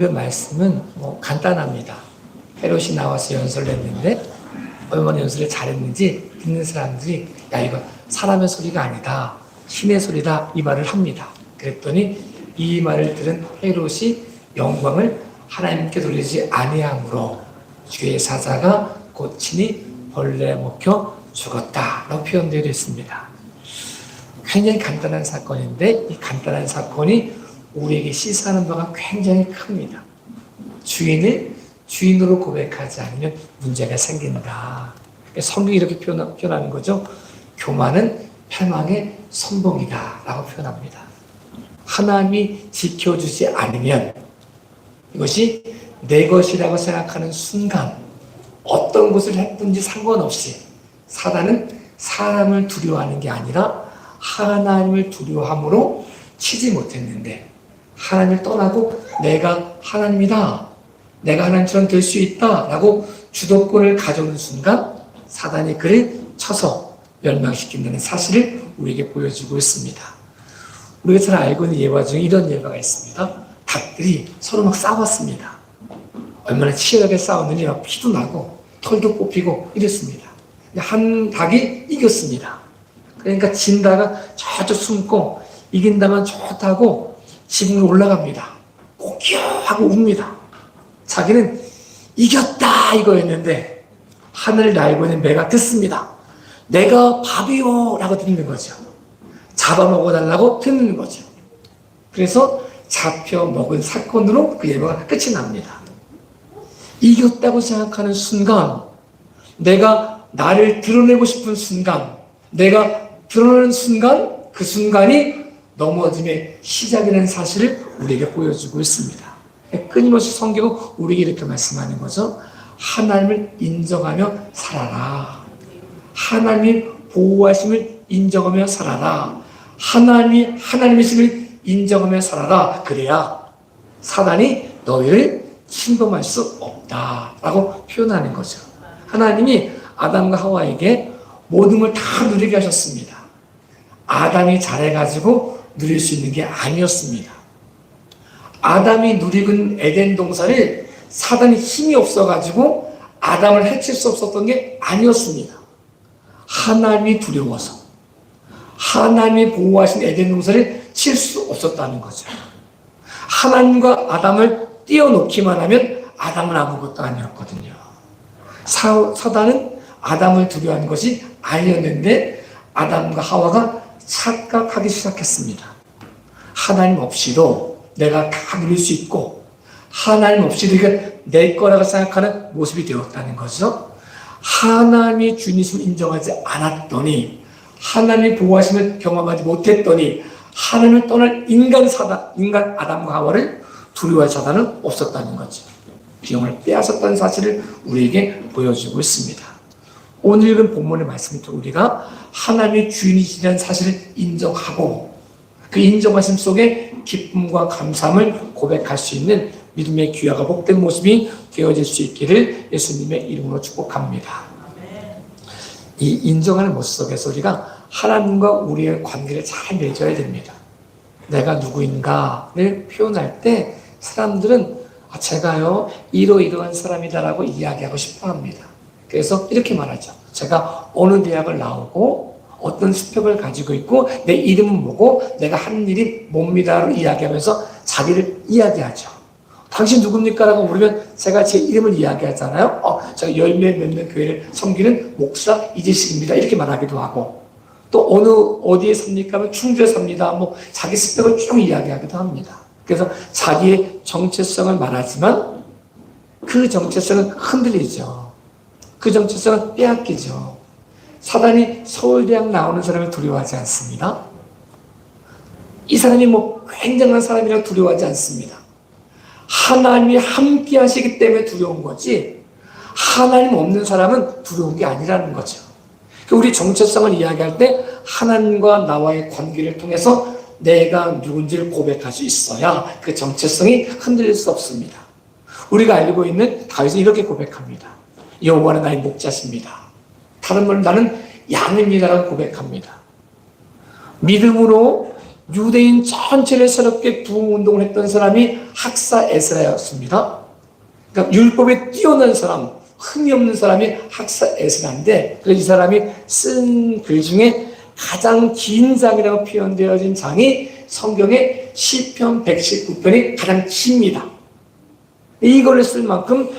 그 말씀은 간단합니다. 헤롯이 나와서 연설을 했는데 얼마나 연설을 잘했는지 듣는 사람들이 야 이거 사람의 소리가 아니다. 신의 소리다 이 말을 합니다. 그랬더니 이 말을 들은 헤롯이 영광을 하나님께 돌리지 아니함으로 주의 사자가 고치니 벌레에 먹혀 죽었다라고 표현되어 있습니다. 굉장히 간단한 사건인데 이 간단한 사건이 우리에게 시사하는 바가 굉장히 큽니다. 주인을 주인으로 고백하지 않으면 문제가 생긴다. 성경이 이렇게 표현하는 거죠. 교만은 패망의 선봉이다 라고 표현합니다. 하나님이 지켜주지 않으면 이것이 내 것이라고 생각하는 순간 어떤 것을 했든지 상관없이 사단은 사람을 두려워하는 게 아니라 하나님을 두려워함으로 치지 못했는데 하나님을 떠나고 내가 하나님이다. 내가 하나님처럼 될 수 있다. 라고 주도권을 가져오는 순간 사단이 그를 쳐서 멸망시킨다는 사실을 우리에게 보여주고 있습니다. 우리가 잘 알고 있는 예화 중에 이런 예화가 있습니다. 닭들이 서로 막 싸웠습니다. 얼마나 치열하게 싸웠느니 막 피도 나고 털도 뽑히고 이랬습니다. 한 닭이 이겼습니다. 그러니까 진다가 저쪽 숨고 이긴다면 좋다고 지붕으로 올라갑니다. 오기하고 웁니다. 자기는 이겼다 이거였는데 하늘을 날고 있는 매가 듣습니다. 내가 밥이요 라고 듣는 거죠. 잡아먹어달라고 듣는 거죠. 그래서 잡혀먹은 사건으로 그 예화가 끝이 납니다. 이겼다고 생각하는 순간 내가 나를 드러내고 싶은 순간 내가 드러내는 순간 그 순간이 넘어짐의 시작이라는 사실을 우리에게 보여주고 있습니다. 끊임없이 성경은 우리에게 이렇게 말씀하는 거죠. 하나님을 인정하며 살아라. 하나님이 보호하심을 인정하며 살아라. 하나님이 하나님이심을 인정하며 살아라. 그래야 사단이 너희를 침범할 수 없다라고 표현하는 거죠. 하나님이 아담과 하와에게 모든 걸 다 누리게 하셨습니다. 아담이 잘해가지고 누릴 수 있는 게 아니었습니다. 아담이 누리고 있는 에덴 동산을 사단이 힘이 없어가지고 아담을 해칠 수 없었던 게 아니었습니다. 하나님이 두려워서 하나님이 보호하신 에덴 동산을 칠 수 없었다는 거죠. 하나님과 아담을 띄워놓기만 하면 아담은 아무것도 아니었거든요. 사단은 아담을 두려워하는 것이 아니었는데 아담과 하와가 착각하기 시작했습니다. 하나님 없이도 내가 다 누릴 수 있고 하나님 없이도 이게 내 거라고 생각하는 모습이 되었다는 거죠. 하나님이 주님이심을 인정하지 않았더니 하나님의 보호하심을 경험하지 못했더니 하나님을 떠난 인간 아담과 하와를 두려워할 사단은 없었다는 거죠. 비용을 빼앗았다는 사실을 우리에게 보여주고 있습니다. 오늘 읽은 본문의 말씀을 통해 우리가 하나님의 주인이시라는 사실을 인정하고 그 인정하심 속에 기쁨과 감사함을 고백할 수 있는 믿음의 귀하가 복된 모습이 되어질 수 있기를 예수님의 이름으로 축복합니다. 이 인정하는 모습 속에서 우리가 하나님과 우리의 관계를 잘 맺어야 됩니다. 내가 누구인가를 표현할 때 사람들은 제가요 이러이러한 사람이다라고 이야기하고 싶어 합니다. 그래서 이렇게 말하죠. 제가 어느 대학을 나오고 어떤 스펙을 가지고 있고 내 이름은 뭐고 내가 하는 일이 뭡니다라고 이야기하면서 자기를 이야기하죠. 당신 누굽니까? 라고 물으면 제가 제 이름을 이야기하잖아요. 제가 열매 맺는 교회를 섬기는 목사 이재식입니다. 이렇게 말하기도 하고 또 어디에 삽니까? 하면 충주에 삽니다. 자기 스펙을 쭉 이야기하기도 합니다. 그래서 자기의 정체성을 말하지만 그 정체성은 흔들리죠. 그 정체성은 빼앗기죠. 사단이 서울대학 나오는 사람을 두려워하지 않습니다. 이 사람이 굉장한 사람이라고 두려워하지 않습니다. 하나님이 함께 하시기 때문에 두려운 거지 하나님 없는 사람은 두려운 게 아니라는 거죠. 우리 정체성을 이야기할 때 하나님과 나와의 관계를 통해서 내가 누군지를 고백할 수 있어야 그 정체성이 흔들릴 수 없습니다. 우리가 알고 있는 다윗은 이렇게 고백합니다. 여호와는 나의 목자십니다. 다른 말로 나는 양입니다라고 고백합니다. 믿음으로 유대인 전체를 새롭게 부흥운동을 했던 사람이 학사 에스라였습니다. 그러니까 율법에 뛰어난 사람, 흠이 없는 사람이 학사 에스라인데, 이 사람이 쓴 글 중에 가장 긴 장이라고 표현되어진 장이 성경의 시편 119편이 가장 깁니다. 이걸 쓸 만큼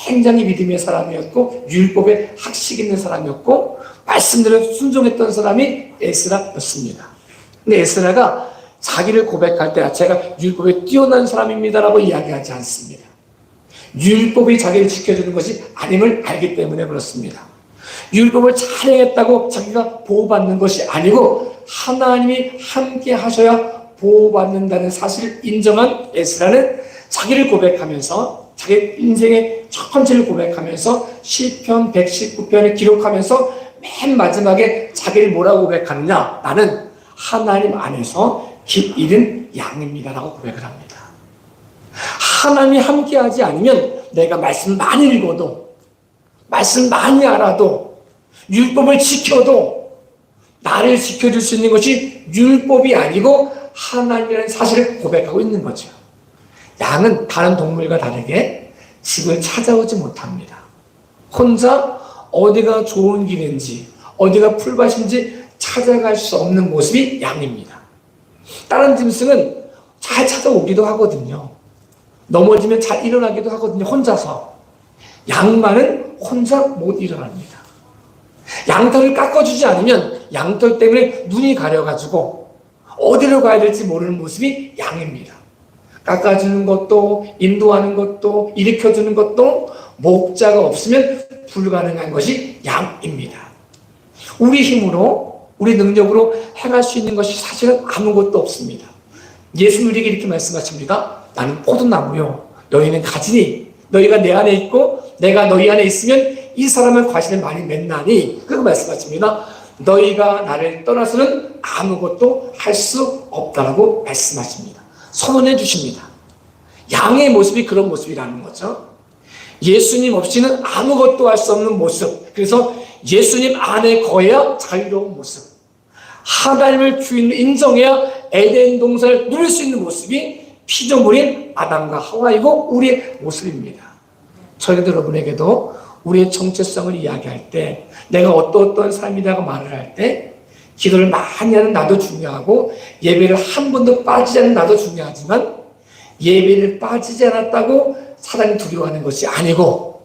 굉장히 믿음의 사람이었고 율법에 학식 있는 사람이었고 말씀대로 순종했던 사람이 에스라였습니다. 근데 에스라가 자기를 고백할 때 제가 율법에 뛰어난 사람입니다라고 이야기하지 않습니다. 율법이 자기를 지켜주는 것이 아님을 알기 때문에 그렇습니다. 율법을 잘 행했다고 자기가 보호받는 것이 아니고 하나님이 함께 하셔야 보호받는다는 사실을 인정한 에스라는 자기를 고백하면서 자기 인생의 첫 번째를 고백하면서 시편 119편을 기록하면서 맨 마지막에 자기를 뭐라고 고백하느냐, 나는 하나님 안에서 길 잃은 양입니다 라고 고백을 합니다. 하나님이 함께하지 않으면 내가 말씀 많이 읽어도 말씀 많이 알아도 율법을 지켜도 나를 지켜줄 수 있는 것이 율법이 아니고 하나님이라는 사실을 고백하고 있는 거죠. 양은 다른 동물과 다르게 집을 찾아오지 못합니다. 혼자 어디가 좋은 길인지 어디가 풀밭인지 찾아갈 수 없는 모습이 양입니다. 다른 짐승은 잘 찾아오기도 하거든요. 넘어지면 잘 일어나기도 하거든요. 혼자서. 양만은 혼자 못 일어납니다. 양털을 깎아주지 않으면 양털 때문에 눈이 가려가지고 어디로 가야 될지 모르는 모습이 양입니다. 깎아주는 것도 인도하는 것도 일으켜주는 것도 목자가 없으면 불가능한 것이 양입니다. 우리 힘으로 우리 능력으로 행할 수 있는 것이 사실은 아무것도 없습니다. 예수님 우리에게 이렇게 말씀하십니다. 나는 포도나무요 너희는 가지니 너희가 내 안에 있고 내가 너희 안에 있으면 이 사람은 과실을 많이 맺나니 그렇게 말씀하십니다. 너희가 나를 떠나서는 아무것도 할 수 없다라고 말씀하십니다. 선언해 주십니다. 양의 모습이 그런 모습이라는 거죠. 예수님 없이는 아무것도 할 수 없는 모습. 그래서 예수님 안에 거해야 자유로운 모습. 하나님을 주인으로 인정해야 에덴 동산을 누릴 수 있는 모습이 피조물인 아담과 하와이고 우리의 모습입니다. 저희도 여러분에게도 우리의 정체성을 이야기할 때 내가 어떤 삶이라고 말을 할 때 기도를 많이 하는 나도 중요하고 예배를 한 번도 빠지지 않는 나도 중요하지만 예배를 빠지지 않았다고 사람이 두려워하는 것이 아니고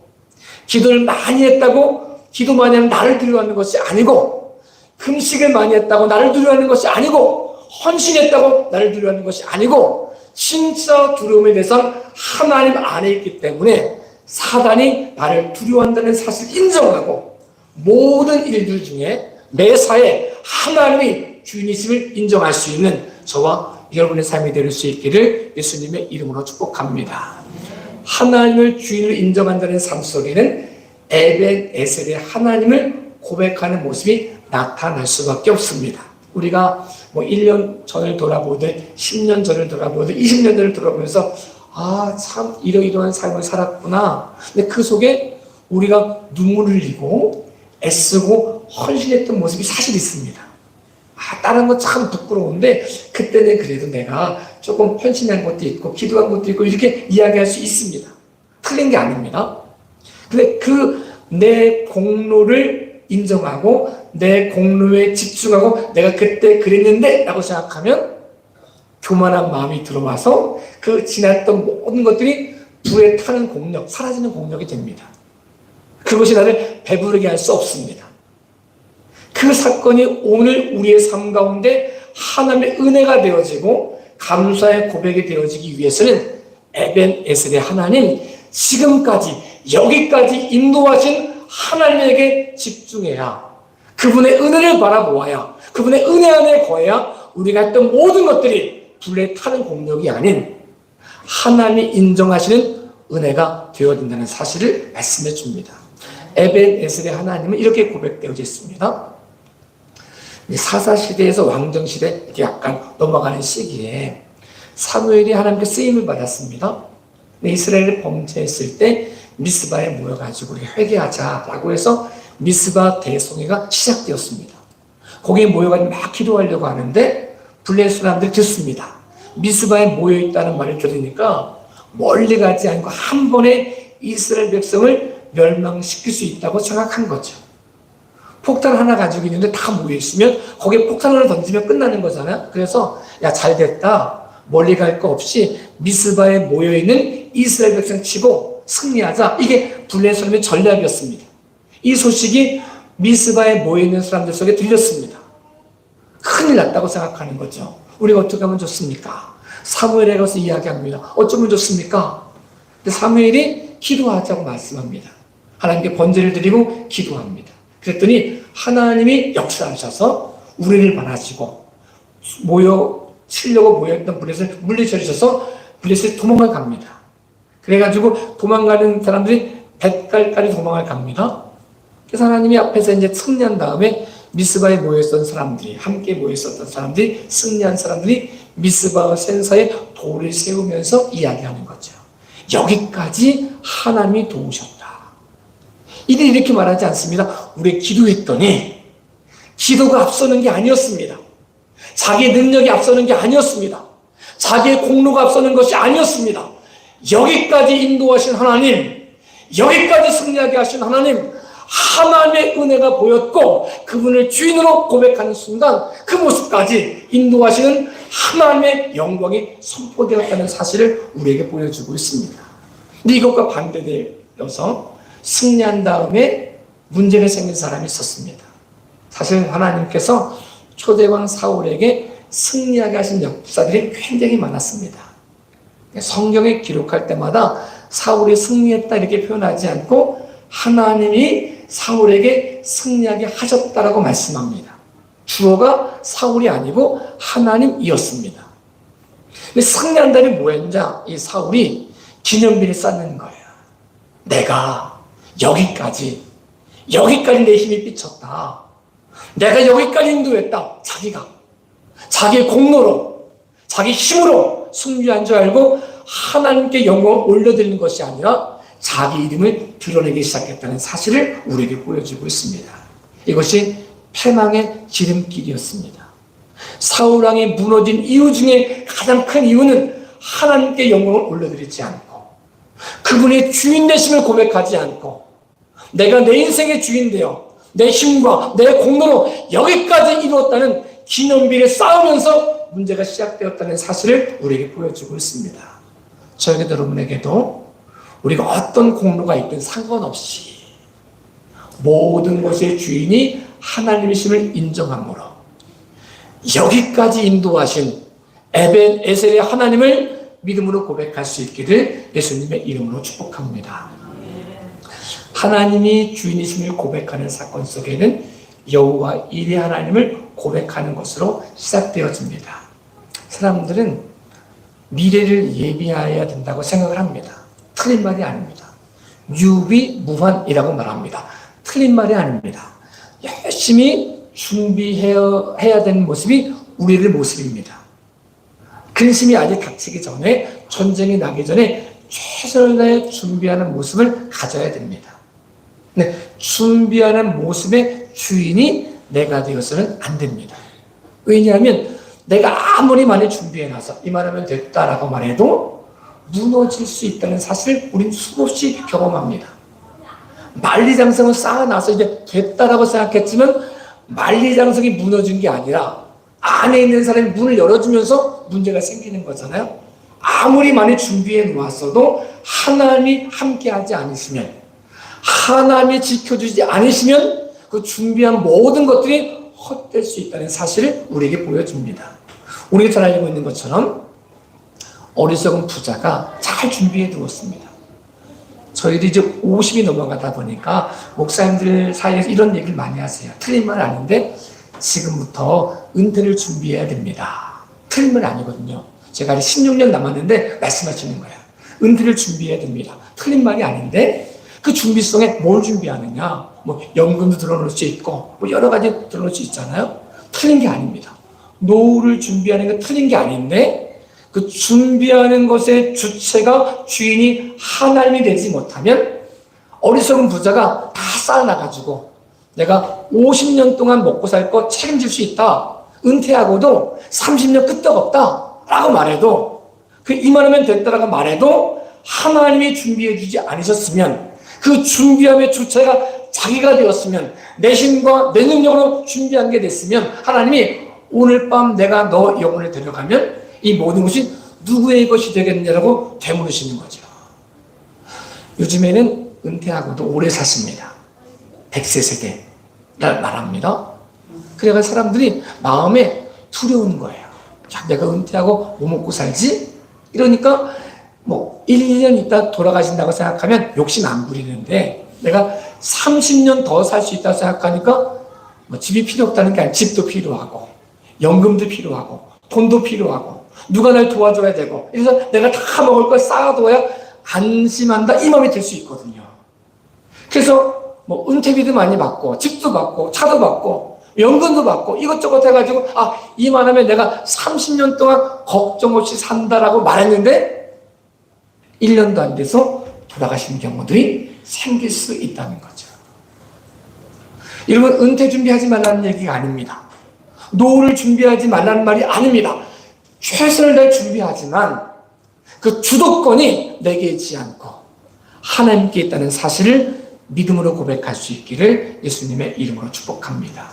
기도를 많이 했다고 기도 많이 하는 나를 두려워하는 것이 아니고 금식을 많이 했다고 나를 두려워하는 것이 아니고 헌신했다고 나를 두려워하는 것이 아니고 진짜 두려움의 대상 하나님 안에 있기 때문에 사단이 나를 두려워한다는 사실을 인정하고 모든 일들 중에 매사에 하나님이 주인이심을 인정할 수 있는 저와 여러분의 삶이 될 수 있기를 예수님의 이름으로 축복합니다. 하나님을 주인으로 인정한다는 삶 속에는 에벤 에셀의 하나님을 고백하는 모습이 나타날 수밖에 없습니다. 우리가 1년 전을 돌아보듯 10년 전을 돌아보듯 20년 전을 돌아보면서 참 이러이러한 삶을 살았구나. 근데 그 속에 우리가 눈물을 흘리고 애쓰고 헌신했던 모습이 사실 있습니다. 다른 건 참 부끄러운데 그때는 그래도 내가 조금 헌신한 것도 있고 기도한 것도 있고 이렇게 이야기할 수 있습니다. 틀린 게 아닙니다. 근데 내 공로를 인정하고 내 공로에 집중하고 내가 그때 그랬는데 라고 생각하면 교만한 마음이 들어와서 그 지났던 모든 것들이 불에 타는 공력, 사라지는 공력이 됩니다. 그것이 나를 배부르게 할 수 없습니다. 그 사건이 오늘 우리의 삶 가운데 하나님의 은혜가 되어지고 감사의 고백이 되어지기 위해서는 에벤 에셀의 하나님, 지금까지 여기까지 인도하신 하나님에게 집중해야 그분의 은혜를 바라보아야 그분의 은혜 안에 거해야 우리가 했던 모든 것들이 불에 타는 공력이 아닌 하나님이 인정하시는 은혜가 되어진다는 사실을 말씀해 줍니다. 에벤 에셀의 하나님은 이렇게 고백되어져 있습니다. 사사시대에서 왕정시대 이렇게 약간 넘어가는 시기에 사무엘이 하나님께 쓰임을 받았습니다. 이스라엘이 범죄했을 때 미스바에 모여가지고 우리 회개하자라고 해서 미스바 대송회가 시작되었습니다. 거기에 모여가지고 막 기도하려고 하는데 블레셋 사람들이 듣습니다. 미스바에 모여있다는 말을 들으니까 멀리 가지 않고 한 번에 이스라엘 백성을 멸망시킬 수 있다고 생각한 거죠. 폭탄 하나 가지고 있는데 다 모여있으면 거기에 폭탄 하나 던지면 끝나는 거잖아요. 그래서 야, 잘됐다. 멀리 갈 거 없이 미스바에 모여있는 이스라엘 백성 치고 승리하자. 이게 블레셋 사람의 전략이었습니다. 이 소식이 미스바에 모여있는 사람들 속에 들렸습니다. 큰일 났다고 생각하는 거죠. 우리가 어떻게 하면 좋습니까? 사무엘에 가서 이야기합니다. 어쩌면 좋습니까? 근데 사무엘이 기도하자고 말씀합니다. 하나님께 번제를 드리고 기도합니다. 그랬더니 하나님이 역사하셔서 우리를 만나시고 치려고 모여있던 블레셋을 물리쳐주셔서 블레셋이 도망을 갑니다. 그래가지고 도망가는 사람들이 벳갈까지 도망을 갑니다. 그래서 하나님이 앞에서 이제 승리한 다음에 미스바에 모여있었던 사람들이, 함께 모여있었던 사람들이, 승리한 사람들이 미스바 센서에 돌을 세우면서 이야기하는 거죠. 여기까지 하나님이 도우셨다. 이들이 이렇게 말하지 않습니다. 우리 기도했더니 기도가 앞서는 게 아니었습니다. 자기의 능력이 앞서는 게 아니었습니다. 자기의 공로가 앞서는 것이 아니었습니다. 여기까지 인도하신 하나님, 여기까지 승리하게 하신 하나님, 하나님의 은혜가 보였고 그분을 주인으로 고백하는 순간 그 모습까지 인도하시는 하나님의 영광이 선포되었다는 사실을 우리에게 보여주고 있습니다. 근데 이것과 반대되어서 승리한 다음에 문제가 생긴 사람이 있었습니다. 사실 하나님께서 초대왕 사울에게 승리하게 하신 역사들이 굉장히 많았습니다. 성경에 기록할 때마다 사울이 승리했다 이렇게 표현하지 않고 하나님이 사울에게 승리하게 하셨다라고 말씀합니다. 주어가 사울이 아니고 하나님이었습니다. 근데 승리한다는 뭐였냐? 이 사울이 기념비를 쌓는 거예요. 내가 여기까지 내 힘이 삐쳤다. 내가 여기까지 인도했다. 자기가 자기의 공로로 자기 힘으로 승리한 줄 알고 하나님께 영광을 올려드리는 것이 아니라 자기 이름을 드러내기 시작했다는 사실을 우리에게 보여주고 있습니다. 이것이 패망의 지름길이었습니다. 사울왕이 무너진 이유 중에 가장 큰 이유는 하나님께 영광을 올려드리지 않고 그분의 주인 되심을 고백하지 않고 내가 내 인생의 주인 되어 내 힘과 내 공로로 여기까지 이루었다는 기념비를 쌓으면서 문제가 시작되었다는 사실을 우리에게 보여주고 있습니다. 저에게도 여러분에게도 우리가 어떤 공로가 있든 상관없이 모든 것의 주인이 하나님이심을 인정함으로 여기까지 인도하신 에벤 에셀의 하나님을 믿음으로 고백할 수 있기를 예수님의 이름으로 축복합니다. 하나님이 주인이심을 고백하는 사건 속에는 여호와 일의 하나님을 고백하는 것으로 시작되어집니다. 사람들은 미래를 예비해야 된다고 생각을 합니다. 틀린 말이 아닙니다. 유비무환이라고 말합니다. 틀린 말이 아닙니다. 열심히 준비해야 되는 모습이 우리의 모습입니다. 근심이 아직 닥치기 전에, 전쟁이 나기 전에 최선을 다해 준비하는 모습을 가져야 됩니다. 네, 준비하는 모습의 주인이 내가 되어서는 안 됩니다. 왜냐하면 내가 아무리 많이 준비해놔서 이만하면 됐다라고 말해도 무너질 수 있다는 사실을 우리는 수없이 경험합니다. 만리장성을 쌓아놔서 이제 됐다라고 생각했지만 만리장성이 무너진 게 아니라 안에 있는 사람이 문을 열어주면서 문제가 생기는 거잖아요. 아무리 많이 준비해 놓았어도 하나님이 함께하지 않으시면, 하나님이 지켜주지 않으시면 그 준비한 모든 것들이 헛될 수 있다는 사실을 우리에게 보여줍니다. 우리가 잘 알고 있는 것처럼 어리석은 부자가 잘 준비해 두었습니다. 저희도 이제 50이 넘어가다 보니까 목사님들 사이에서 이런 얘기를 많이 하세요. 틀린 말 아닌데 지금부터 은퇴를 준비해야 됩니다. 틀린 말 아니거든요. 제가 아직 16년 남았는데 말씀하시는 거예요. 은퇴를 준비해야 됩니다. 틀린 말이 아닌데 그 준비성에 뭘 준비하느냐. 뭐 연금도 들어놓을 수 있고 뭐 여러 가지 들어놓을 수 있잖아요. 틀린 게 아닙니다. 노후를 준비하는 건 틀린 게 아닌데 그 준비하는 것의 주체가 주인이 하나님이 되지 못하면 어리석은 부자가 다 쌓아놔가지고 내가 50년 동안 먹고 살 거 책임질 수 있다. 은퇴하고도 30년 끄떡없다라고 말해도, 그 이만하면 됐다라고 말해도 하나님이 준비해 주지 않으셨으면, 그 준비함의 주체가 자기가 되었으면, 내 힘과 내 능력으로 준비한 게 됐으면, 하나님이 오늘 밤 내가 너 영혼을 데려가면 이 모든 것이 누구의 것이 되겠냐라고 되물으시는 거죠. 요즘에는 은퇴하고도 오래 사십니다. 100세 세대를 말합니다. 그래가 사람들이 마음에 두려운 거예요. 야, 내가 은퇴하고 뭐 먹고 살지? 이러니까 뭐 1, 2년 있다 돌아가신다고 생각하면 욕심 안 부리는데, 내가 30년 더 살 수 있다고 생각하니까 뭐 집이 필요 없다는 게 아니라 집도 필요하고 연금도 필요하고 돈도 필요하고 누가 날 도와줘야 되고, 그래서 내가 다 먹을 걸 쌓아둬야 안심한다, 이 마음이 들 수 있거든요. 그래서 뭐 은퇴비도 많이 받고 집도 받고 차도 받고 연금도 받고 이것저것 해가지고 이만하면 내가 30년 동안 걱정 없이 산다라고 말했는데 1년도 안 돼서 돌아가시는 경우들이 생길 수 있다는 거죠. 여러분, 은퇴 준비하지 말라는 얘기가 아닙니다. 노후를 준비하지 말라는 말이 아닙니다. 최선을 다해 준비하지만 그 주도권이 내게 있지 않고 하나님께 있다는 사실을 믿음으로 고백할 수 있기를 예수님의 이름으로 축복합니다.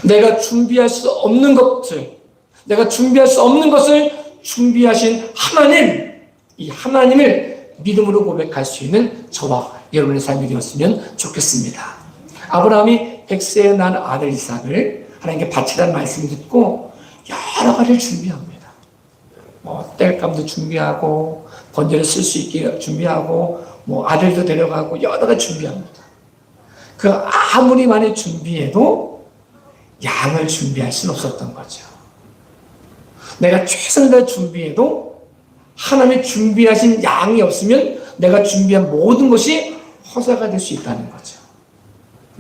내가 준비할 수 없는 것을, 내가 준비할 수 없는 것을 준비하신 하나님, 이 하나님을 믿음으로 고백할 수 있는 저와 여러분의 삶이 되었으면 좋겠습니다. 아브라함이 100세에 낳은 아들 이삭을 하나님께 바치라는 말씀을 듣고 여러 가지를 준비합니다. 뭐 땔감도 준비하고 번제를 쓸 수 있게 준비하고 뭐 아들도 데려가고 여러 가지 준비합니다. 그 아무리 많이 준비해도 양을 준비할 수는 없었던 거죠. 내가 최선을 다해 준비해도 하나님이 준비하신 양이 없으면 내가 준비한 모든 것이 허사가 될 수 있다는 거죠.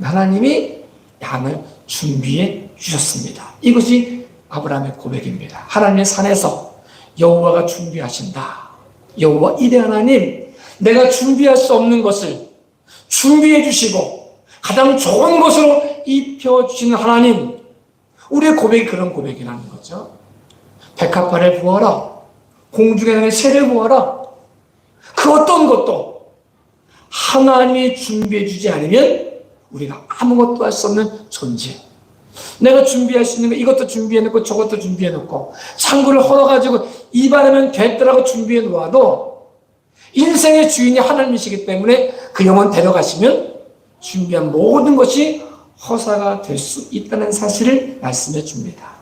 하나님이 양을 준비해 주셨습니다. 이것이 아브라함의 고백입니다. 하나님의 산에서 여호와가 준비하신다. 여호와 이레 하나님, 내가 준비할 수 없는 것을 준비해 주시고 가장 좋은 것으로 입혀주시는 하나님, 우리의 고백이 그런 고백이라는 거죠. 백합화를 보아라, 공중에 나는 새를 보아라. 그 어떤 것도 하나님이 준비해 주지 않으면 우리가 아무것도 할 수 없는 존재. 내가 준비할 수 있는 거 이것도 준비해놓고 저것도 모셔놓고 창구를 헐어가지고 입안하면 됐더라고 준비해 놓아도 인생의 주인이 하나님이시기 때문에 그 영혼 데려가시면 준비한 모든 것이 허사가 될 수 있다는 사실을 말씀해 줍니다.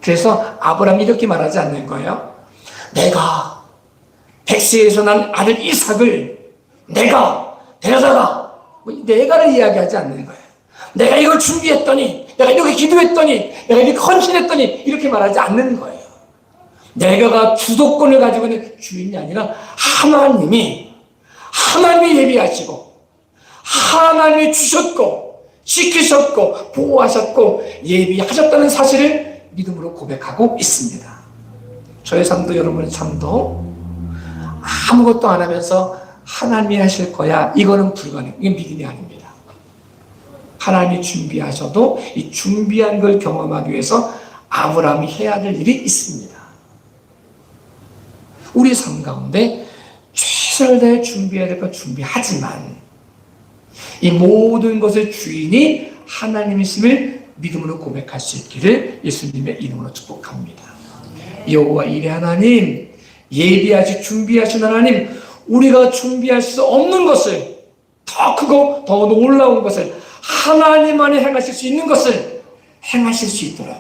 그래서 아브라함이 이렇게 말하지 않는 거예요. 내가 백세에서 난 아들 이삭을 내가 데려다가, 내가를 이야기하지 않는 거예요. 내가 이걸 준비했더니, 내가 이렇게 기도했더니, 내가 이렇게 헌신했더니, 이렇게 말하지 않는 거예요. 내가가 주도권을 가지고 있는 주인이 아니라 하나님이 예비하시고 하나님이 주셨고 지키셨고 보호하셨고 예비하셨다는 사실을 믿음으로 고백하고 있습니다. 저의 삶도 여러분의 삶도 아무것도 안 하면서 하나님이 하실 거야, 이거는 불가능. 이게 믿음이 아닙니다. 하나님이 준비하셔도 이 준비한 걸 경험하기 위해서 아브라함이 해야 될 일이 있습니다. 우리 삶 가운데 최선을 다해 준비해야 될 걸 준비하지만 이 모든 것의 주인이 하나님이심을 믿음으로 고백할 수 있기를 예수님의 이름으로 축복합니다. 여호와 이레 하나님, 예비하시 준비하신 하나님, 우리가 준비할 수 없는 것을, 더 크고 더 놀라운 것을, 하나님만이 행하실 수 있는 것을 행하실 수 있도록,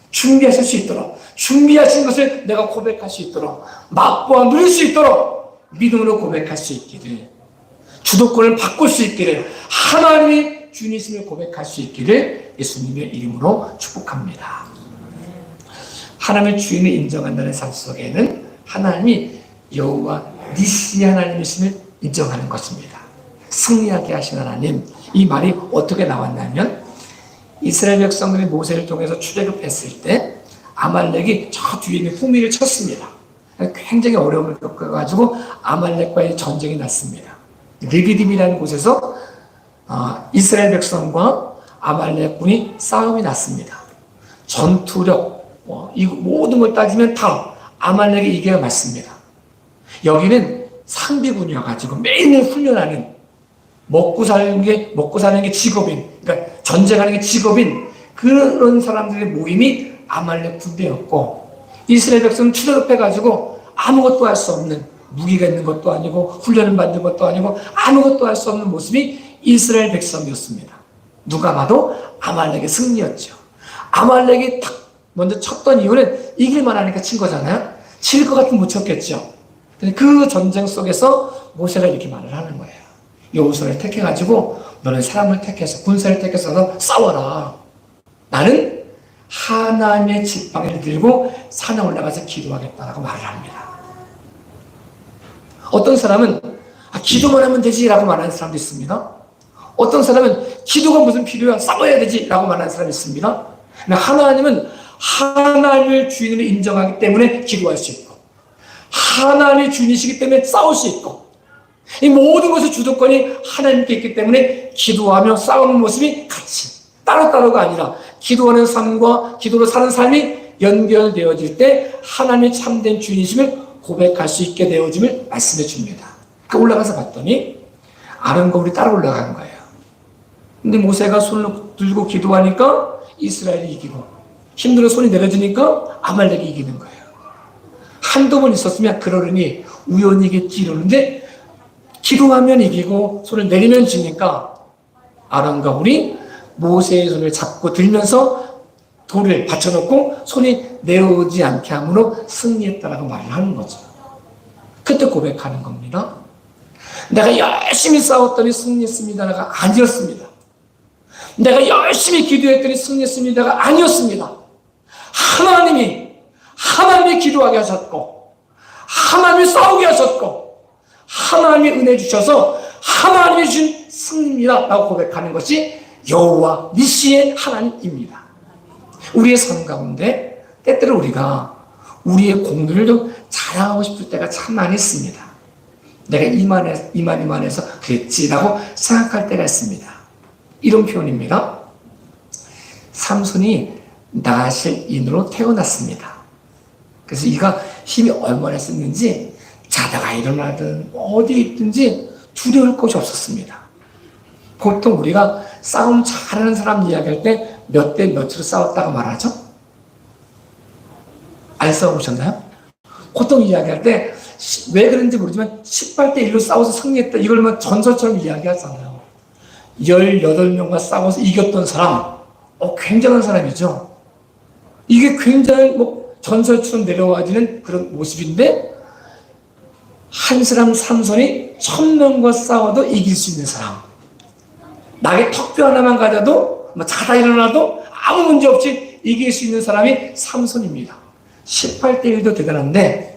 준비하실 수 있도록, 준비하신 것을 내가 고백할 수 있도록, 맛보아 누릴 수 있도록 믿음으로 고백할 수 있기를, 주도권을 바꿀 수 있기를, 하나님이 주님이심을 고백할 수 있기를 예수님의 이름으로 축복합니다. 하나님의 주인을 인정한다는 삶 속에는 하나님이 여호와 니시 하나님이심을 인정하는 것입니다. 승리하게 하신 하나님, 이 말이 어떻게 나왔냐면 이스라엘 백성들이 모세를 통해서 출애굽했을 때 아말렉이 저 뒤에 있는 후미를 쳤습니다. 굉장히 어려움을 겪어가지고 아말렉과의 전쟁이 났습니다. 르비딤이라는 곳에서 이스라엘 백성과 아말렉군이 싸움이 났습니다. 전투력, 이 모든 걸 따지면 다 아말렉이 이겨야 맞습니다. 여기는 상비군이어가지고 매일매일 훈련하는 먹고 사는 게 직업인, 그러니까 전쟁하는 게 직업인 그런 사람들의 모임이 아말렉 군대였고, 이스라엘 백성은 추대급해가지고 아무것도 할 수 없는, 무기가 있는 것도 아니고 훈련을 받는 것도 아니고 아무것도 할 수 없는 모습이 이스라엘 백성이었습니다. 누가 봐도 아말렉의 승리였죠. 아말렉이 딱 먼저 쳤던 이유는 이길만 하니까 친 거잖아요. 칠 것 같으면 못 쳤겠죠. 그 전쟁 속에서 모세가 이렇게 말을 하는 거예요. 여호수아를 택해가지고 너는 사람을 택해서 군사를 택해서 너 싸워라. 나는 하나님의 지팡이를 들고 산에 올라가서 기도하겠다라고 말을 합니다. 어떤 사람은 기도만 하면 되지라고 말하는 사람도 있습니다. 어떤 사람은 기도가 무슨 필요야, 싸워야 되지라고 말하는 사람이 있습니다. 하나님은 하나님을 주인으로 인정하기 때문에 기도할 수 있고, 하나님이 주인이시기 때문에 싸울 수 있고, 이 모든 것의 주도권이 하나님께 있기 때문에 기도하며 싸우는 모습이 같이 따로따로가 아니라 기도하는 삶과 기도로 사는 삶이 연결되어질 때 하나님의 참된 주인이심을 고백할 수 있게 되어짐을 말씀해 줍니다. 올라가서 봤더니 아론과 우리 따라 올라가는 거예요. 근데 모세가 손을 들고 기도하니까 이스라엘이 이기고, 힘들어 손이 내려지니까 아말렉이 이기는 거예요. 한두 번 있었으면 그러려니 우연이겠지 이러는데, 기도하면 이기고 손을 내리면 지니까 아론과 우리 모세의 손을 잡고 들면서 돌을 받쳐놓고 손이 내려오지 않게 함으로 승리했다라고 말을 하는 거죠. 그때 고백하는 겁니다. 내가 열심히 싸웠더니 승리했습니다가 아니었습니다. 내가 열심히 기도했더니 승리했습니다가 아니었습니다. 하나님이 기도하게 하셨고, 하나님이 싸우게 하셨고, 하나님이 은혜 주셔서 하나님이 주신 승리입니다 라고 고백하는 것이 여호와 니시의 하나님입니다. 우리의 삶 가운데 때때로 우리가 우리의 공들을 좀 자랑하고 싶을 때가 참 많이 있습니다. 내가 이만해서 그랬지라고 생각할 때가 있습니다. 이런 표현입니다. 삼손이 나실인으로 태어났습니다. 그래서 이가 힘이 얼마나 있었는지 자다가 일어나든 어디 있든지 두려울 것이 없었습니다. 보통 우리가 싸움 잘하는 사람 이야기할 때 몇 대 몇으로 싸웠다고 말하죠? 안 싸워보셨나요? 보통 이야기할 때 왜 그런지 모르지만 18대 1로 싸워서 승리했다, 이걸 전설처럼 이야기하잖아요. 18명과 싸워서 이겼던 사람, 굉장한 사람이죠. 이게 굉장히 전설처럼 내려와지는 그런 모습인데, 한 사람 삼손이 1000명과 싸워도 이길 수 있는 사람, 낙에 턱뼈 하나만 가져도 자다 일어나도 아무 문제 없이 이길 수 있는 사람이 삼손입니다. 18대 1도 대단한데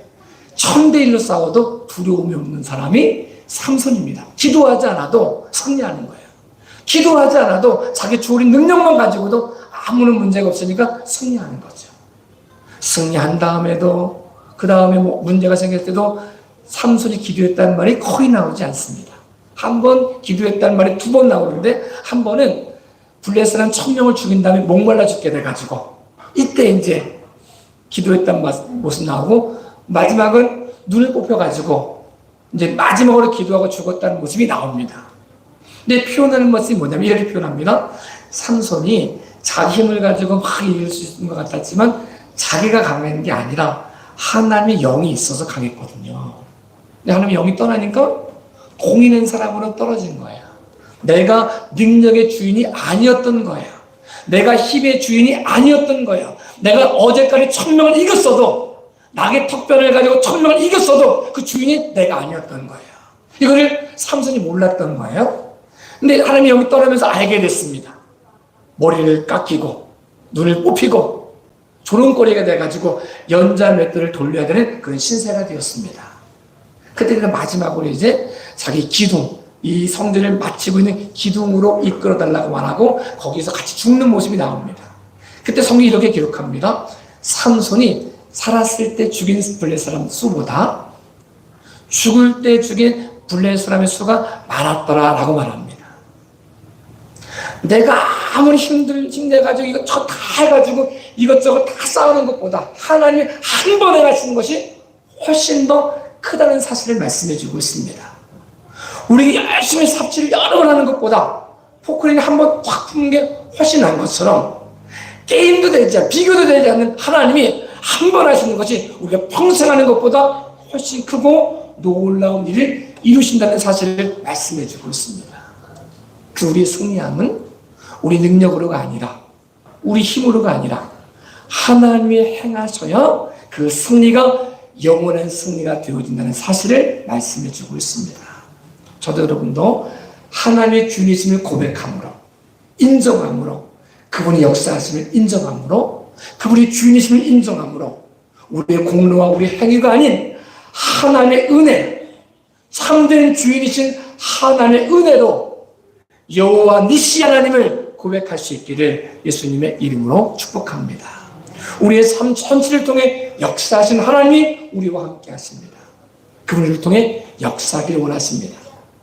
1000대 1로 싸워도 두려움이 없는 사람이 삼손입니다. 기도하지 않아도 승리하는 거예요. 기도하지 않아도 자기 주어진 능력만 가지고도 아무런 문제가 없으니까 승리하는 거죠. 승리한 다음에도, 그 다음에 문제가 생길 때도 삼손이 기도했다는 말이 거의 나오지 않습니다. 한 번 기도했다는 말이 2번 나오는데, 한 번은 블레 사람 1000명을 죽인 다음에 목말라 죽게 돼가지고 이때 이제 기도했다는 모습 나오고, 마지막은 눈을 뽑혀가지고 이제 마지막으로 기도하고 죽었다는 모습이 나옵니다. 근데 표현하는 것이 뭐냐면 이렇게 표현합니다. 삼손이 자기 힘을 가지고 막 이길 수 있는 것 같았지만 자기가 강한 게 아니라 하나님의 영이 있어서 강했거든요. 근데 하나님의 영이 떠나니까 공인한 사람으로 떨어진 거예요. 내가 능력의 주인이 아니었던 거예요. 내가 힘의 주인이 아니었던 거예요. 내가 어제까지 1000명을 이겼어도, 낙의 턱뼈를 가지고 1000명을 이겼어도 그 주인이 내가 아니었던 거예요. 이거를 삼손이 몰랐던 거예요. 근데 하나님의 영이 떠나면서 알게 됐습니다. 머리를 깎이고 눈을 뽑히고 조롱거리가 돼가지고 연자맷돌을 돌려야 되는 그런 신세가 되었습니다. 그때 마지막으로 이제 자기 기둥, 이 성전을 마치고 있는 기둥으로 이끌어달라고 말하고 거기서 같이 죽는 모습이 나옵니다. 그때 성경이 이렇게 기록합니다. 삼손이 살았을 때 죽인 블레 사람 수보다 죽을 때 죽인 블레 사람의 수가 많았더라라고 말합니다. 내가 아무리 힘내가지고 이거 저 다 해가지고 이것저것 다 쌓아놓은 것보다 하나님이 한 번에 하시는 것이 훨씬 더 크다는 사실을 말씀해 주고 있습니다. 우리가 열심히 삽질을 여러 번 하는 것보다 포크레인이 한 번 확 푸는 게 훨씬 나은 것처럼 게임도 되지 않고 비교도 되지 않는 하나님이 한 번 하시는 것이 우리가 평생 하는 것보다 훨씬 크고 놀라운 일을 이루신다는 사실을 말씀해 주고 있습니다. 그 우리의 승리함은 우리 능력으로가 아니라 우리 힘으로가 아니라 하나님이 행하셔야 그 승리가 영원한 승리가 되어진다는 사실을 말씀해 주고 있습니다. 저도 여러분도 하나님의 주님이심을 고백함으로 인정함으로 그분이 역사하심을 인정함으로 그분이 주인이심을 인정함으로 우리의 공로와 우리의 행위가 아닌 하나님의 은혜, 참된 주인이신 하나님의 은혜로 여호와 니시 하나님을 고백할 수 있기를 예수님의 이름으로 축복합니다. 우리의 삶 전체를 통해 역사하신 하나님이 우리와 함께 하십니다. 그분을 통해 역사하기를 원하십니다.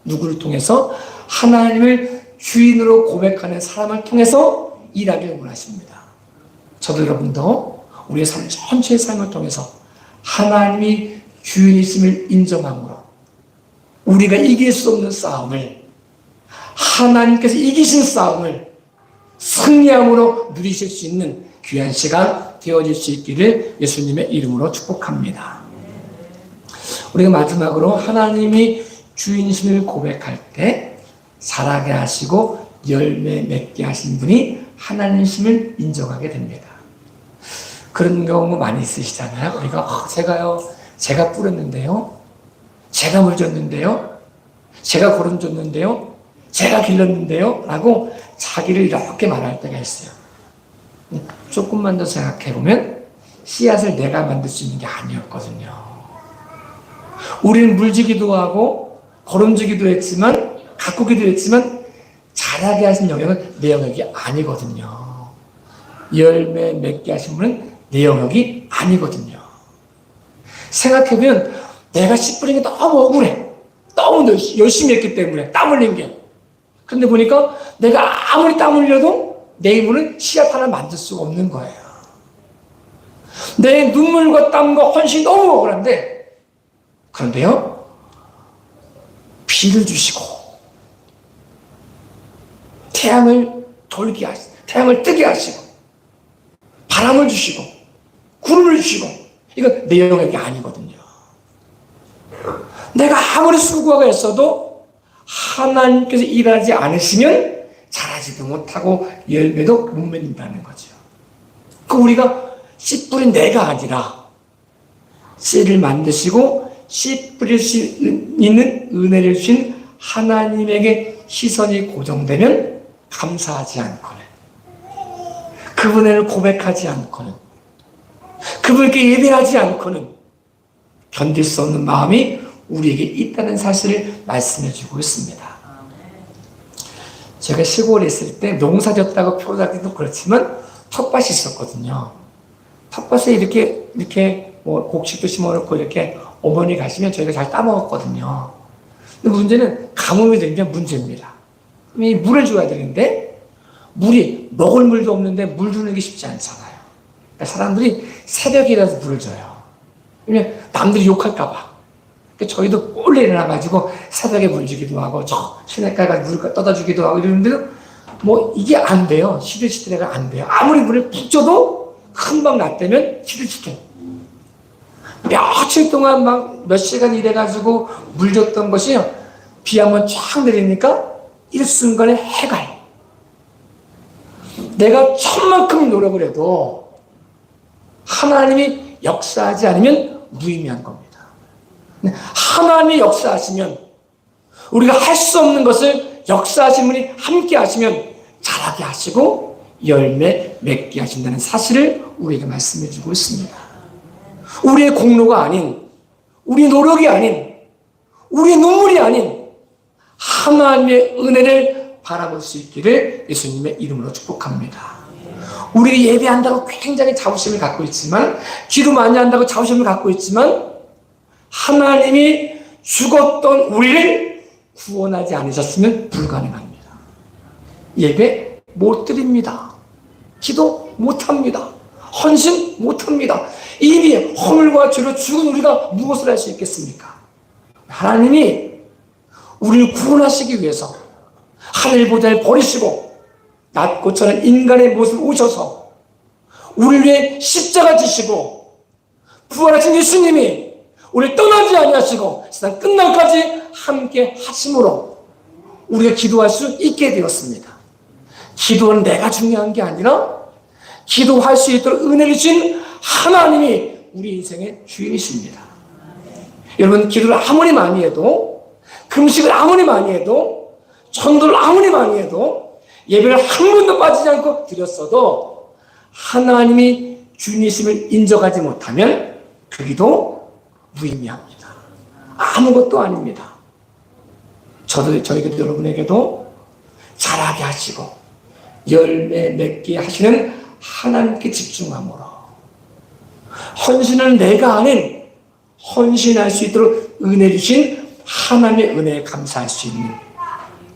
누구를 통해서? 하나님을 주인으로 고백하는 사람을 통해서 일하기를 원하십니다. 저도 여러분도 우리의 삶 전체의 삶을 통해서 하나님이 주인이심을 인정함으로 우리가 이길 수 없는 싸움을 하나님께서 이기신 싸움을 승리함으로 누리실 수 있는 귀한 시간 되어질 수 있기를 예수님의 이름으로 축복합니다. 우리가 마지막으로 하나님이 주인이심을 고백할 때 자라게 하시고 열매 맺게 하신 분이 하나님이심을 인정하게 됩니다. 그런 경우 많이 있으시잖아요. 우리가 제가 뿌렸는데요, 제가 물 줬는데요, 제가 거름 줬는데요, 제가 길렀는데요 라고 자기를 이렇게 말할 때가 있어요. 조금만 더 생각해보면 씨앗을 내가 만들 수 있는 게 아니었거든요. 우리는 물주기도 하고 거름주기도 했지만 가꾸기도 했지만 자라게 하신 영역은 내 영역이 아니거든요. 열매 맺게 하신 분은 내 영역이 아니거든요. 생각해보면 내가 씨 뿌린 게 너무 억울해. 너무 열심히 했기 때문에 땀 흘린 게. 그런데 보니까 내가 아무리 땀 흘려도 내 힘으로는 씨앗 하나 만들 수가 없는 거예요. 내 눈물과 땀과 헌신이 너무 억울한데 그런데요, 비를 주시고 태양을 뜨게 하시고 바람을 주시고 구름을 주시고 이건 내 영역이 아니거든요. 내가 아무리 수고가 있어도 하나님께서 일하지 않으시면 자라지도 못하고 열매도 못 맺는다는 거죠. 그 우리가 씨 뿌린 내가 아니라 씨를 만드시고 씨 뿌릴 수 있는 은혜를 주신 하나님에게 시선이 고정되면 감사하지 않고는, 그분을 고백하지 않고는, 그분께 예배하지 않고는 견딜 수 없는 마음이 우리에게 있다는 사실을 말씀해 주고 있습니다. 제가 시골에 있을 때 농사 졌다고 표현하기도 그렇지만 텃밭이 있었거든요. 텃밭에 이렇게 뭐 곡식도 심어놓고 이렇게 어머니 가시면 저희가 잘 따먹었거든요. 근데 문제는 가뭄이 되면 문제입니다. 이 물을 줘야 되는데 물이 먹을 물도 없는데 물 주는 게 쉽지 않잖아요. 그러니까 사람들이 새벽이라서 물을 줘요. 왜냐면 남들이 욕할까봐. 그러니까 저희도 꼴레 일어나가지고 새벽에 물 주기도 하고 저 시냇가에 물 떠다 주기도 하고 이러는데도 뭐 이게 안 돼요. 시들시들해가 안 돼요. 아무리 물을 푹 줘도 금방 낫다면 시들시들. 며칠 동안 막 몇 시간 일해가지고 물 줬던 것이 비 한번 쫙 내리니까 일순간에 해갈. 내가 천만큼 노력을 해도 하나님이 역사하지 않으면 무의미한 겁니다. 하나님이 역사하시면, 우리가 할 수 없는 것을 역사하신 분이 함께 하시면 자라게 하시고 열매 맺게 하신다는 사실을 우리에게 말씀해 주고 있습니다. 우리의 공로가 아닌, 우리 노력이 아닌, 우리의 눈물이 아닌 하나님의 은혜를 바라볼 수 있기를 예수님의 이름으로 축복합니다. 우리가 예배한다고 굉장히 자부심을 갖고 있지만, 기도 많이 한다고 자부심을 갖고 있지만, 하나님이 죽었던 우리를 구원하지 않으셨으면 불가능합니다. 예배 못 드립니다. 기도 못합니다. 헌신 못합니다. 이미 허물과 죄로 죽은 우리가 무엇을 할 수 있겠습니까? 하나님이 우리를 구원하시기 위해서 하늘 보좌를 버리시고 낮고 천한 인간의 모습을 오셔서 우리를 위해 십자가 지시고 부활하신 예수님이 우리를 떠나지 아니하시고 세상 끝날까지 함께 하심으로 우리가 기도할 수 있게 되었습니다. 기도는 내가 중요한 게 아니라 기도할 수 있도록 은혜를 주신 하나님이 우리 인생의 주인이십니다. 여러분, 기도를 아무리 많이 해도, 금식을 아무리 많이 해도, 전도를 아무리 많이 해도, 예배를 한 번도 빠지지 않고 드렸어도 하나님이 주인이심을 인정하지 못하면 그 기도 무의미합니다. 아무것도 아닙니다. 저에게도 여러분에게도 자라게 하시고 열매 맺게 하시는 하나님께 집중함으로 헌신은 내가 아닌 헌신할 수 있도록 은혜 주신 하나님의 은혜에 감사할 수 있는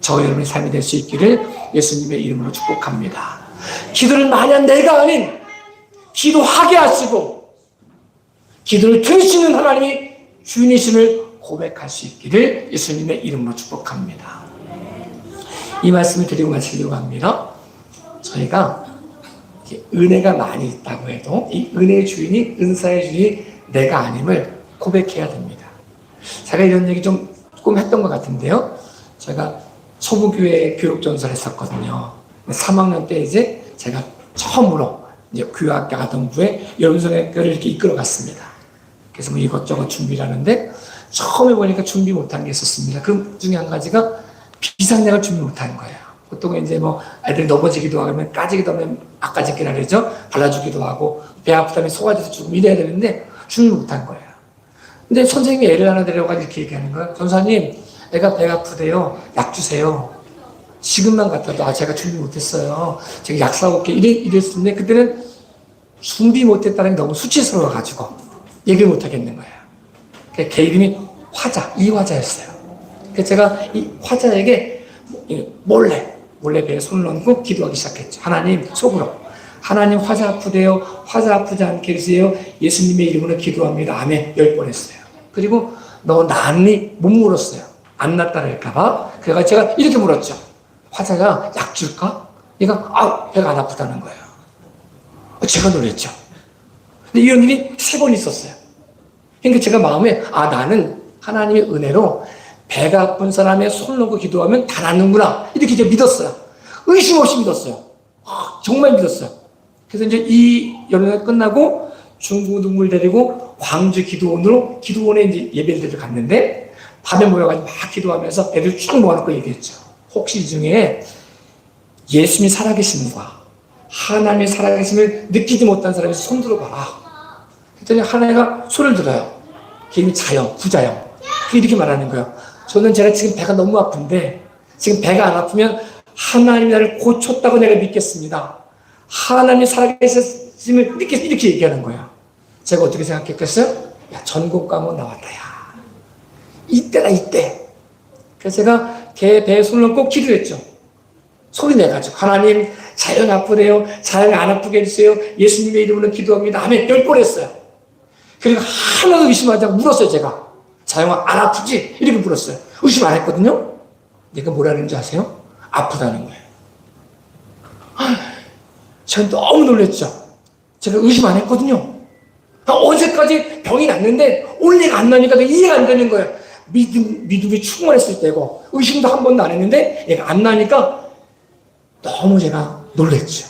저 여러분의 삶이 될 수 있기를 예수님의 이름으로 축복합니다. 기도를 만약 내가 아닌 기도하게 하시고 기도를 들으시는 하나님이 주인이심을 고백할 수 있기를 예수님의 이름으로 축복합니다. 이 말씀을 드리고 마치려고 합니다. 저희가 은혜가 많이 있다고 해도 이 은혜의 주인이, 은사의 주인이 내가 아님을 고백해야 됩니다. 제가 이런 얘기 조금 했던 것 같은데요. 제가 소부교회 교육전설 했었거든요. 3학년 때 이제 제가 처음으로 이제 교육학과가동부에 여론성교를 이렇게 이끌어 갔습니다. 그래서 뭐 이것저것 준비를 하는데 처음에 보니까 준비 못한 게 있었습니다. 그 중에 한 가지가 비상약을 준비 못한 거예요. 보통 이제 뭐 애들이 넘어지기도 하면 까지기도 하면 아까짓기라 그러죠. 발라주기도 하고 배 아프다면 소화제도 주고 이래야 되는데 준비 못한 거예요. 근데 선생님이 애를 하나 데려가서 이렇게 얘기하는 거예요. 전사님, 애가 배가 아프대요. 약 주세요. 지금만 같아도 제가 준비 못했어요. 제가 약 사올게 이랬는데 그때는 준비 못했다는 게 너무 수치스러워가지고 얘기를 못하겠는 거예요. 걔 이름이 화자, 이화자였어요. 그래서 제가 이 화자에게 몰래 배에 손을 얹고 기도하기 시작했죠. 하나님, 속으로. 하나님, 화자 아프대요. 화자 아프지 않게 해주세요. 예수님의 이름으로 기도합니다. 아멘. 10번 했어요. 그리고 너 낫니? 못 물었어요. 안 낫다 그럴까봐. 그래서 제가 이렇게 물었죠. 화자가 약 줄까? 얘가 배가 안 아프다는 거예요. 제가 놀랬죠. 근데 이런 일이 3번 있었어요. 그러니까 제가 마음에 나는 하나님의 은혜로 배가 아픈 사람의 손 놓고 기도하면 다 낫는구나. 이렇게 이제 믿었어요. 의심 없이 믿었어요. 정말 믿었어요. 그래서 이제 이 연회가 끝나고 중국 눈물 데리고 광주 기도원에 이제 예배를 갔는데 밤에 모여가지고 막 기도하면서 애들 쭉 모아놓고 얘기했죠. 혹시 이 중에 예수님이 살아계심과 하나님의 살아계심을 느끼지 못한 사람이 손 들어봐라. 그랬더니 하나가 손을 들어요. 걔 자영, 부자영. 이렇게 말하는 거예요. 저는 제가 지금 배가 너무 아픈데 지금 배가 안 아프면 하나님이 나를 고쳤다고 내가 믿겠습니다. 하나님이 살아계심을 이렇게 얘기하는 거예요. 제가 어떻게 생각했겠어요? 야, 전공 과목 나왔다. 야, 이때다 이때. 그래서 제가 걔 배에 손을 얹고 기도했죠. 소리 내가지고 하나님, 자영 아프대요. 자영 안 아프게 해주세요. 예수님의 이름으로 기도합니다. 아멘. 10번 했어요. 그리고 하나도 의심하지 않고 물었어요. 제가. 자영아 안 아프지? 이렇게 물었어요. 의심 안 했거든요. 내가 뭐라는 줄 아세요? 아프다는 거예요. 전 너무 놀랐죠. 제가 의심 안 했거든요. 어제까지 병이 났는데 오늘 얘가 안 나니까 이해가 안 되는 거예요. 믿음이 충만했을 때고 의심도 한 번도 안 했는데 얘가 안 나니까 너무 제가 놀랐죠.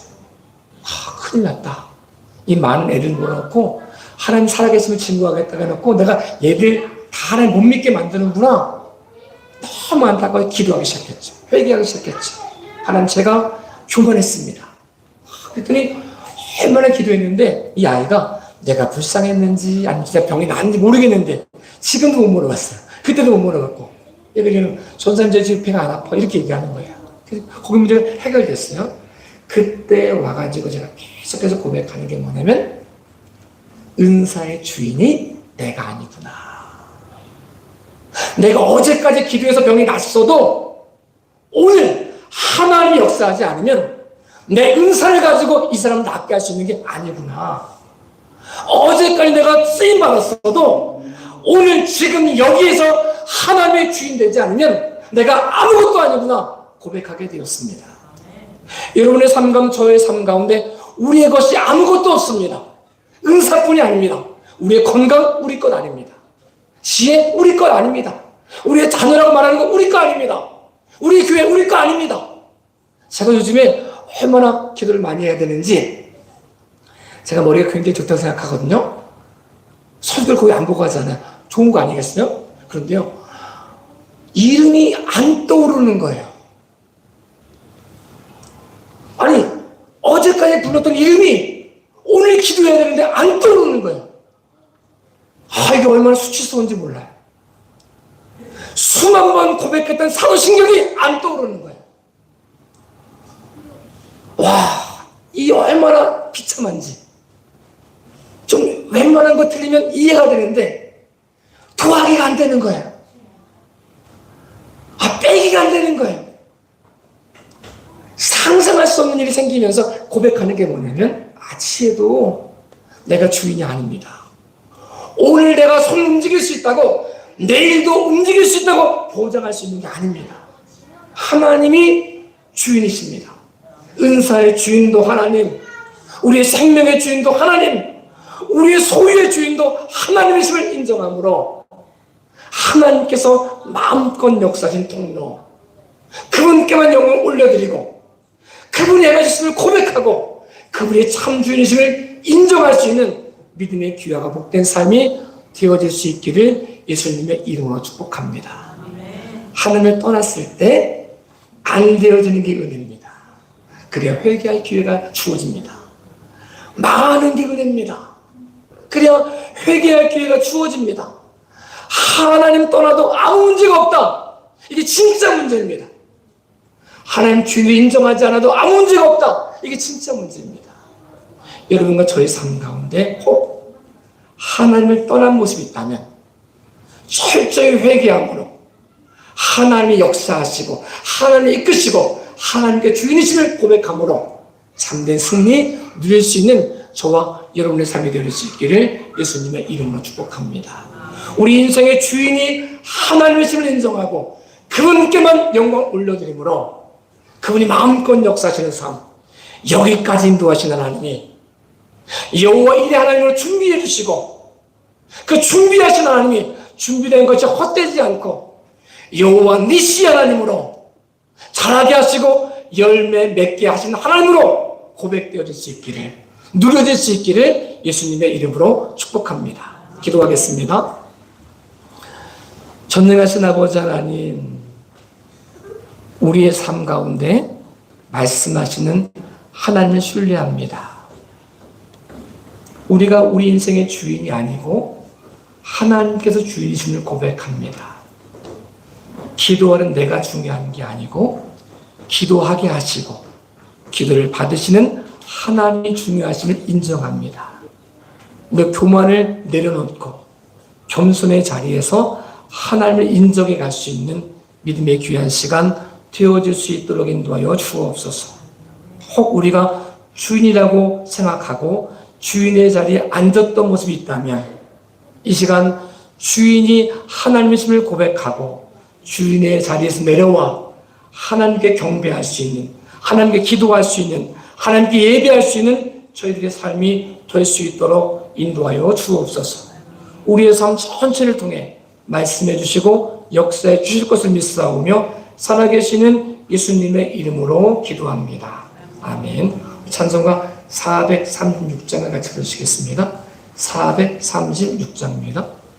큰일 났다. 이 많은 애들 모아놓고 하나님 살아계심을 증거하겠다고 해놓고 내가 얘들 다 하나님 못 믿게 만드는구나. 너무 안타까워 기도하기 시작했죠. 회개하기 시작했죠. 하나님, 제가 교만했습니다. 그랬더니 얼마나 기도했는데 이 아이가 내가 불쌍했는지 아니면 진짜 병이 나았는지 모르겠는데 지금도 못 물어봤어요. 그때도 못 물어봤고 얘들은 전사님 제 지금 배가 안 아파 이렇게 얘기하는 거예요. 그래서 거기 문제가 해결됐어요. 그때 와가지고 제가 계속해서 고백하는 게 뭐냐면 은사의 주인이 내가 아니구나. 내가 어제까지 기도해서 병이 났어도 오늘 하나님이 역사하지 않으면 내 은사를 가지고 이 사람을 낫게 할 수 있는 게 아니구나. 어제까지 내가 쓰임 받았어도 오늘 지금 여기에서 하나님의 주인 되지 않으면 내가 아무것도 아니구나 고백하게 되었습니다. 여러분의 삶 가운데, 저의 삶 가운데 우리의 것이 아무것도 없습니다. 은사뿐이 아닙니다. 우리의 건강 우리 것 아닙니다. 지혜 우리 것 아닙니다. 우리의 자녀라고 말하는 거 우리 거 아닙니다. 우리 교회 우리 거 아닙니다. 제가 요즘에 얼마나 기도를 많이 해야 되는지, 제가 머리가 굉장히 좋다고 생각하거든요. 설교를 거의 안 보고 하잖아요. 좋은 거 아니겠어요? 그런데요, 이름이 안 떠오르는 거예요. 아니, 어제까지 불렀던 이름이 오늘 기도해야 되는데 안 떠오르는 거예요. 이게 얼마나 수치스러운지 몰라요. 수만 번 고백했던 사도신경이 안 떠오르는 거예요. 와, 이 얼마나 비참한지. 좀 웬만한 거 틀리면 이해가 되는데 더하기가 안 되는 거예요. 빼기가 안 되는 거예요. 상상할 수 없는 일이 생기면서 고백하는 게 뭐냐면, 지혜도 내가 주인이 아닙니다. 오늘 내가 손 움직일 수 있다고, 내일도 움직일 수 있다고 보장할 수 있는 게 아닙니다. 하나님이 주인이십니다. 은사의 주인도 하나님, 우리의 생명의 주인도 하나님, 우리의 소유의 주인도 하나님이심을 인정하므로 하나님께서 마음껏 역사하신 통로, 그분께만 영광을 올려드리고 그분이 행하셨음을 고백하고 그분의 참 주인이심을 인정할 수 있는 믿음의 귀하가 복된 삶이 되어질 수 있기를 예수님의 이름으로 축복합니다. 하나님을 떠났을 때 안 되어지는 게 은혜입니다. 그래야 회개할 기회가 주어집니다. 망하는 게 은혜입니다. 그래야 회개할 기회가 주어집니다. 하나님 떠나도 아무 문제가 없다. 이게 진짜 문제입니다. 하나님 주인을 인정하지 않아도 아무 문제가 없다. 이게 진짜 문제입니다. 여러분과 저의 삶 가운데 혹 하나님을 떠난 모습이 있다면 철저히 회개함으로 하나님이 역사하시고 하나님이 이끄시고 하나님께 주인이심을 고백함으로 참된 승리 누릴 수 있는 저와 여러분의 삶이 되어질 수 있기를 예수님의 이름으로 축복합니다. 우리 인생의 주인이 하나님이심을 인정하고 그분께만 영광 올려드리므로 그분이 마음껏 역사하시는 삶, 여기까지 인도하신 하나님이 여호와 일의 하나님으로 준비해 주시고 그 준비하신 하나님이 준비된 것이 헛되지 않고 여호와 니시 하나님으로 자라게 하시고 열매 맺게 하신 하나님으로 고백되어질 수 있기를, 누려질 수 있기를 예수님의 이름으로 축복합니다. 기도하겠습니다. 전능하신 아버지 하나님, 우리의 삶 가운데 말씀하시는 하나님을 신뢰합니다. 우리가 우리 인생의 주인이 아니고 하나님께서 주인이심을 고백합니다. 기도하는 내가 중요한 게 아니고 기도하게 하시고 기도를 받으시는 하나님이 중요하심을 인정합니다. 우리 교만을 내려놓고 겸손의 자리에서 하나님을 인정해 갈 수 있는 믿음의 귀한 시간 되어질 수 있도록 인도하여 주옵소서. 혹 우리가 주인이라고 생각하고 주인의 자리에 앉았던 모습이 있다면 이 시간 주인이 하나님이심을 고백하고 주인의 자리에서 내려와 하나님께 경배할 수 있는, 하나님께 기도할 수 있는, 하나님께 예배할 수 있는 저희들의 삶이 될 수 있도록 인도하여 주옵소서. 우리의 삶 전체를 통해 말씀해 주시고 역사해 주실 것을 믿사오며 살아계시는 예수님의 이름으로 기도합니다. 아멘. 찬송가 436장을 같이 부르시겠습니다. 436장입니다.